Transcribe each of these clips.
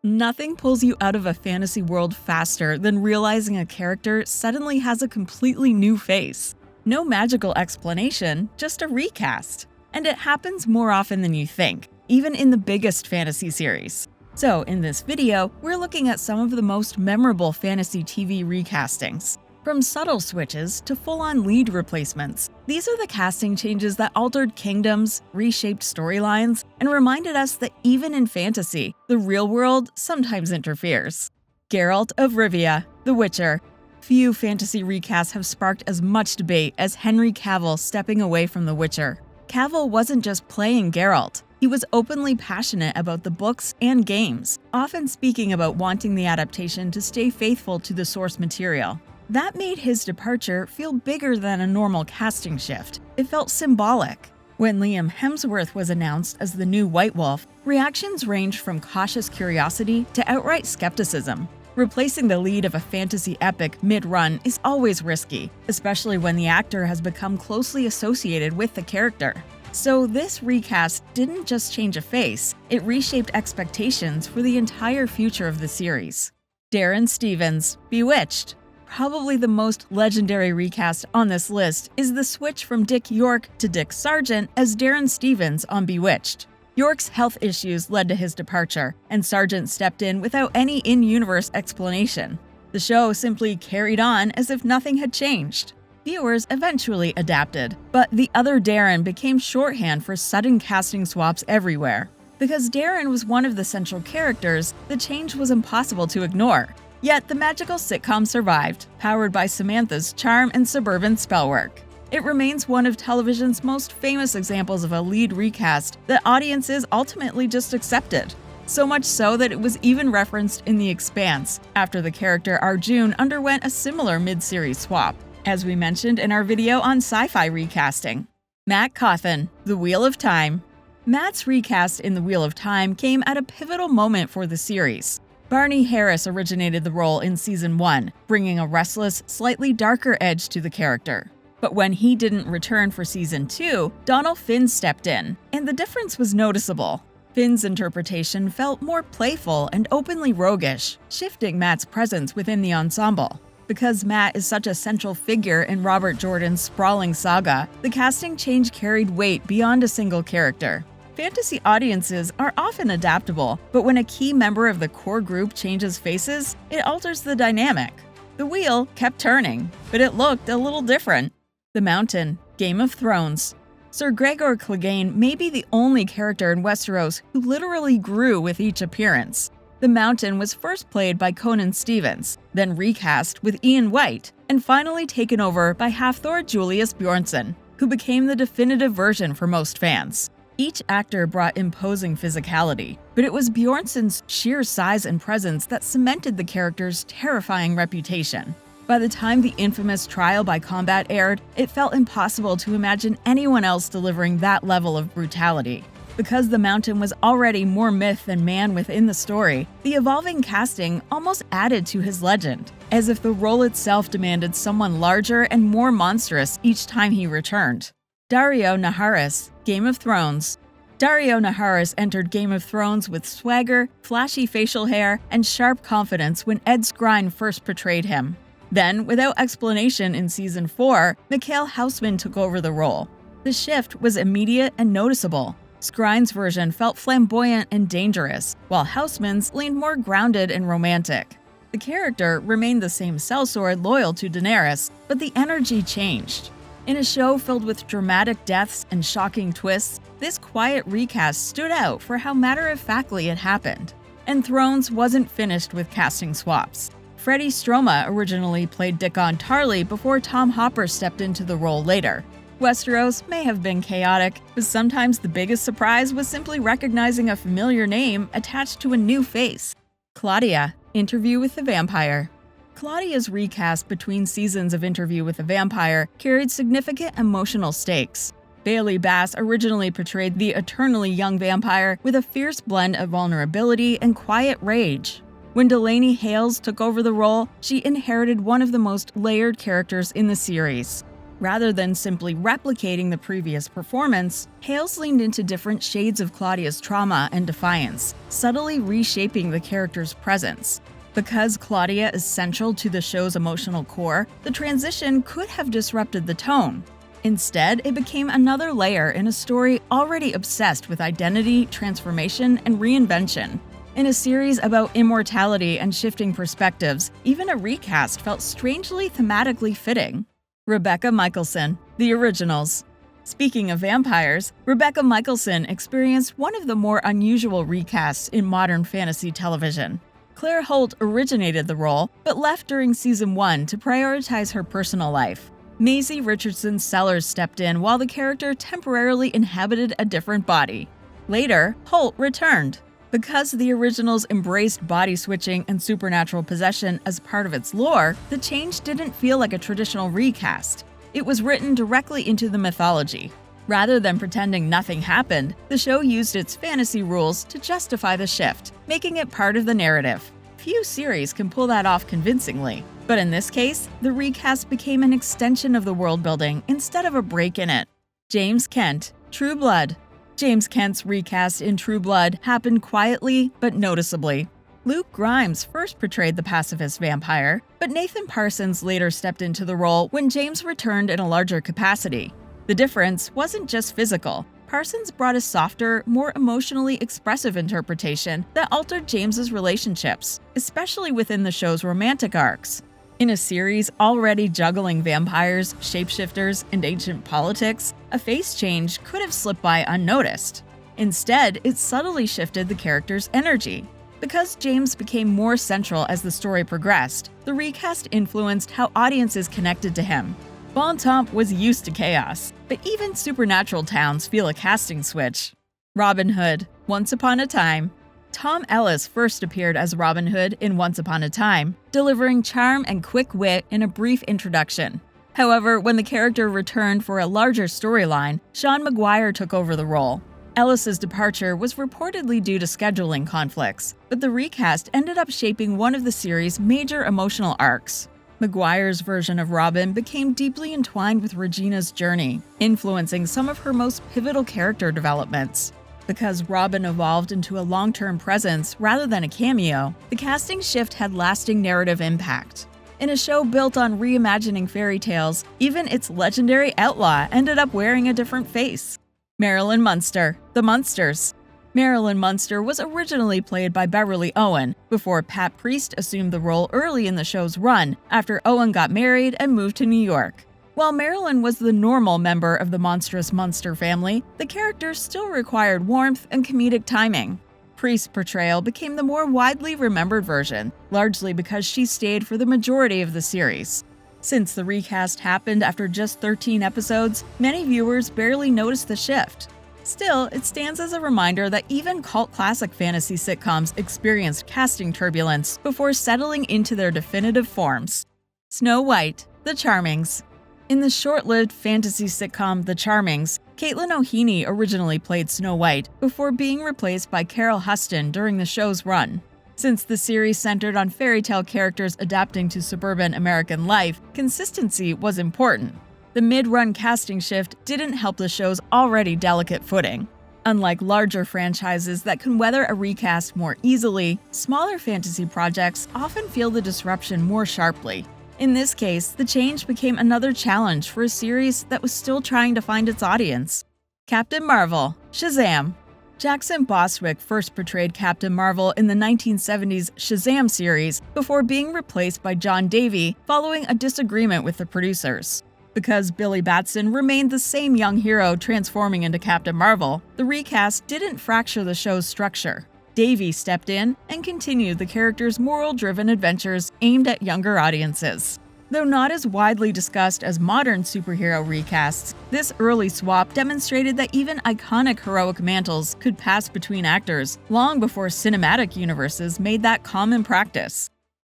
Nothing pulls you out of a fantasy world faster than realizing a character suddenly has a completely new face. No magical explanation, just a recast. And it happens more often than you think, even in the biggest fantasy series. So, in this video, we're looking at some of the most memorable fantasy TV recastings. From subtle switches to full-on lead replacements, these are the casting changes that altered kingdoms, reshaped storylines, and reminded us that even in fantasy, the real world sometimes interferes. Geralt of Rivia, The Witcher. Few fantasy recasts have sparked as much debate as Henry Cavill stepping away from The Witcher. Cavill wasn't just playing Geralt. He was openly passionate about the books and games, often speaking about wanting the adaptation to stay faithful to the source material. That made his departure feel bigger than a normal casting shift. It felt symbolic. When Liam Hemsworth was announced as the new White Wolf, reactions ranged from cautious curiosity to outright skepticism. Replacing the lead of a fantasy epic mid-run is always risky, especially when the actor has become closely associated with the character. So this recast didn't just change a face, it reshaped expectations for the entire future of the series. Darrin Stephens, Bewitched. Probably the most legendary recast on this list is the switch from Dick York to Dick Sargent as Darrin Stephens on Bewitched. York's health issues led to his departure, and Sargent stepped in without any in-universe explanation. The show simply carried on as if nothing had changed. Viewers eventually adapted, but the other Darrin became shorthand for sudden casting swaps everywhere. Because Darrin was one of the central characters, the change was impossible to ignore. Yet the magical sitcom survived, powered by Samantha's charm and suburban spellwork. It remains one of television's most famous examples of a lead recast that audiences ultimately just accepted. So much so that it was even referenced in The Expanse, after the character Arjun underwent a similar mid-series swap, as we mentioned in our video on sci-fi recasting. Matt Cauthon, The Wheel of Time. Matt's recast in The Wheel of Time came at a pivotal moment for the series. Barney Harris originated the role in Season 1, bringing a restless, slightly darker edge to the character. But when he didn't return for Season 2, Donald Finn stepped in, and the difference was noticeable. Finn's interpretation felt more playful and openly roguish, shifting Matt's presence within the ensemble. Because Matt is such a central figure in Robert Jordan's sprawling saga, the casting change carried weight beyond a single character. Fantasy audiences are often adaptable, but when a key member of the core group changes faces, it alters the dynamic. The wheel kept turning, but it looked a little different. The Mountain, Game of Thrones. Sir Gregor Clegane may be the only character in Westeros who literally grew with each appearance. The Mountain was first played by Conan Stevens, then recast with Ian White, and finally taken over by Hafthor Julius Bjornsson, who became the definitive version for most fans. Each actor brought imposing physicality, but it was Bjornsson's sheer size and presence that cemented the character's terrifying reputation. By the time the infamous Trial by Combat aired, it felt impossible to imagine anyone else delivering that level of brutality. Because the Mountain was already more myth than man within the story, the evolving casting almost added to his legend, as if the role itself demanded someone larger and more monstrous each time he returned. Daario Naharis, Game of Thrones. Daario Naharis entered Game of Thrones with swagger, flashy facial hair, and sharp confidence when Ed Skrein first portrayed him. Then, without explanation in Season 4, Mikael Hausman took over the role. The shift was immediate and noticeable. Skrein's version felt flamboyant and dangerous, while Hausman's leaned more grounded and romantic. The character remained the same sellsword loyal to Daenerys, but the energy changed. In a show filled with dramatic deaths and shocking twists, this quiet recast stood out for how matter-of-factly it happened. And Thrones wasn't finished with casting swaps. Freddie Stroma originally played Dickon Tarly before Tom Hopper stepped into the role later. Westeros may have been chaotic, but sometimes the biggest surprise was simply recognizing a familiar name attached to a new face. Claudia, Interview with the Vampire. Claudia's recast between seasons of Interview with the Vampire carried significant emotional stakes. Bailey Bass originally portrayed the eternally young vampire with a fierce blend of vulnerability and quiet rage. When Delaney Hales took over the role, she inherited one of the most layered characters in the series. Rather than simply replicating the previous performance, Hales leaned into different shades of Claudia's trauma and defiance, subtly reshaping the character's presence. Because Claudia is central to the show's emotional core, the transition could have disrupted the tone. Instead, it became another layer in a story already obsessed with identity, transformation, and reinvention. In a series about immortality and shifting perspectives, even a recast felt strangely thematically fitting. Rebekah Mikaelson, The Originals. Speaking of vampires, Rebekah Mikaelson experienced one of the more unusual recasts in modern fantasy television. Claire Holt originated the role, but left during Season 1 to prioritize her personal life. Maisie Richardson Sellers stepped in while the character temporarily inhabited a different body. Later, Holt returned. Because The Originals embraced body switching and supernatural possession as part of its lore, the change didn't feel like a traditional recast. It was written directly into the mythology. Rather than pretending nothing happened, the show used its fantasy rules to justify the shift, making it part of the narrative. Few series can pull that off convincingly, but in this case, the recast became an extension of the world building instead of a break in it. James Kent, True Blood. James Kent's recast in True Blood happened quietly but noticeably. Luke Grimes first portrayed the pacifist vampire, but Nathan Parsons later stepped into the role when James returned in a larger capacity. The difference wasn't just physical. Parsons brought a softer, more emotionally expressive interpretation that altered James's relationships, especially within the show's romantic arcs. In a series already juggling vampires, shapeshifters, and ancient politics, a face change could have slipped by unnoticed. Instead, it subtly shifted the character's energy. Because James became more central as the story progressed, the recast influenced how audiences connected to him. Bontemps was used to chaos, but even supernatural towns feel a casting switch. Robin Hood, Once Upon a Time. Tom Ellis first appeared as Robin Hood in Once Upon a Time, delivering charm and quick wit in a brief introduction. However, when the character returned for a larger storyline, Sean Maguire took over the role. Ellis's departure was reportedly due to scheduling conflicts, but the recast ended up shaping one of the series' major emotional arcs. Maguire's version of Robin became deeply entwined with Regina's journey, influencing some of her most pivotal character developments. Because Robin evolved into a long-term presence rather than a cameo, the casting shift had lasting narrative impact. In a show built on reimagining fairy tales, even its legendary outlaw ended up wearing a different face. Marilyn Munster, The Munsters. Marilyn Munster was originally played by Beverly Owen, before Pat Priest assumed the role early in the show's run, after Owen got married and moved to New York. While Marilyn was the normal member of the monstrous Munster family, the character still required warmth and comedic timing. Priest's portrayal became the more widely remembered version, largely because she stayed for the majority of the series. Since the recast happened after just 13 episodes, many viewers barely noticed the shift. Still, it stands as a reminder that even cult classic fantasy sitcoms experienced casting turbulence before settling into their definitive forms. Snow White, The Charmings. In the short-lived fantasy sitcom The Charmings, Caitlin O'Heaney originally played Snow White before being replaced by Carol Huston during the show's run. Since the series centered on fairy tale characters adapting to suburban American life, consistency was important. The mid-run casting shift didn't help the show's already delicate footing. Unlike larger franchises that can weather a recast more easily, smaller fantasy projects often feel the disruption more sharply. In this case, the change became another challenge for a series that was still trying to find its audience. Captain Marvel, Shazam. Jackson Bostwick first portrayed Captain Marvel in the 1970s Shazam series before being replaced by John Davey following a disagreement with the producers. Because Billy Batson remained the same young hero transforming into Captain Marvel, the recast didn't fracture the show's structure. Davey stepped in and continued the character's moral-driven adventures aimed at younger audiences. Though not as widely discussed as modern superhero recasts, this early swap demonstrated that even iconic heroic mantles could pass between actors long before cinematic universes made that common practice.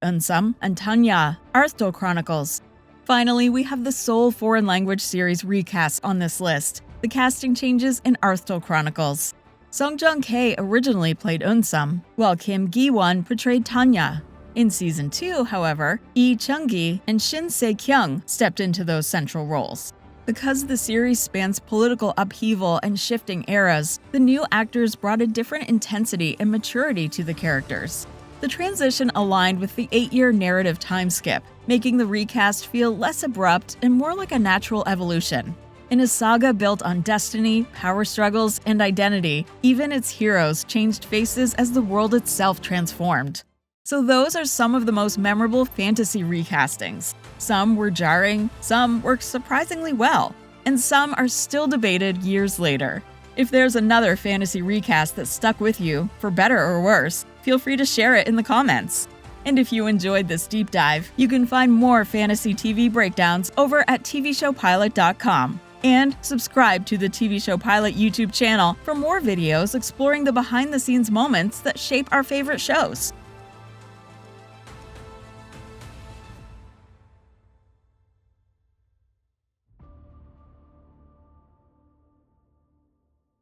Eun-seom Tan-ya, Arthur Chronicles. Finally, we have the sole foreign language series recast on this list, the casting changes in Arthur Chronicles. Song Joong-ki originally played Eun-seom, while Kim Gi-won portrayed Tan-ya. In Season 2, however, Lee Chung-gi and Shin Se-kyung stepped into those central roles. Because the series spans political upheaval and shifting eras, the new actors brought a different intensity and maturity to the characters. The transition aligned with the 8-year narrative time skip, making the recast feel less abrupt and more like a natural evolution. In a saga built on destiny, power struggles, and identity, even its heroes changed faces as the world itself transformed. So those are some of the most memorable fantasy recastings. Some were jarring, some worked surprisingly well, and some are still debated years later. If there's another fantasy recast that stuck with you, for better or worse, feel free to share it in the comments. And if you enjoyed this deep dive, you can find more fantasy TV breakdowns over at tvshowpilot.com. And subscribe to the TV Show Pilot YouTube channel for more videos exploring the behind-the-scenes moments that shape our favorite shows.